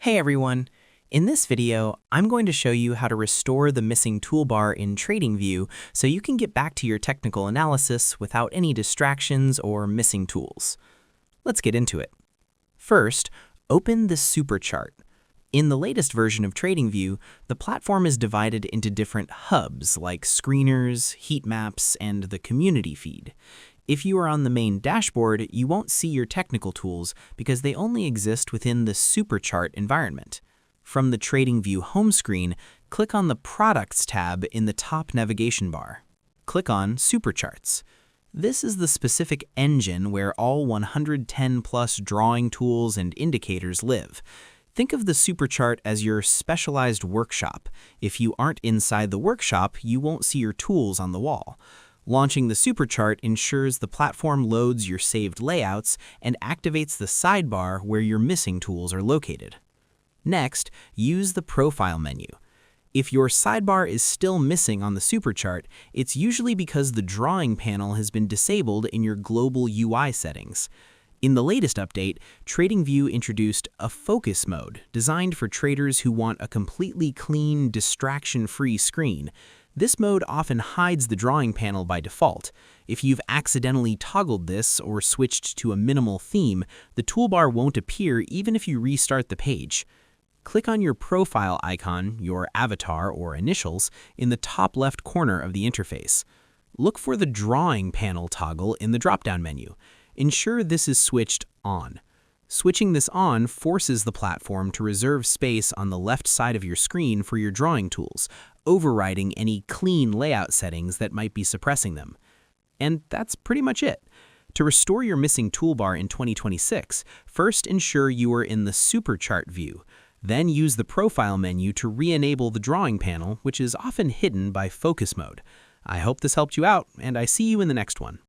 Hey everyone! In this video, I'm going to show you how to restore the missing toolbar in Tradingview so you can get back to your technical analysis without any distractions or missing tools. Let's get into it. First, open the super chart. In the latest version of Tradingview, the platform is divided into different hubs like screeners, heat maps, and the community feed. If you are on the main dashboard, you won't see your technical tools because they only exist within the super chart environment. From the Tradingview home screen, click on the Products tab in the top navigation bar. Click on Supercharts. This is the specific engine where all 110+ drawing tools and indicators live. Think of the superchart as your specialized workshop. If you aren't inside the workshop, you won't see your tools on the wall. Launching the superchart ensures the platform loads your saved layouts and activates the sidebar where your missing tools are located. Next, use the Profile menu. If your sidebar is still missing on the superchart, it's usually because the drawing panel has been disabled in your global UI settings. In the latest update, Tradingview introduced a focus mode designed for traders who want a completely clean, distraction-free screen. This mode often hides the drawing panel by default. If you've accidentally toggled this or switched to a minimal theme, the toolbar won't appear even if you restart the page. Click on your profile icon, your avatar or initials, in the top left corner of the interface. Look for the drawing panel toggle in the drop-down menu. Ensure this is switched on. Switching this on forces the platform to reserve space on the left side of your screen for your drawing tools, overriding any clean layout settings that might be suppressing them. And that's pretty much it. To restore your missing toolbar in 2026, first ensure you are in the Superchart view. Then use the Profile menu to re-enable the drawing panel, which is often hidden by focus mode. I hope this helped you out, and I see you in the next one.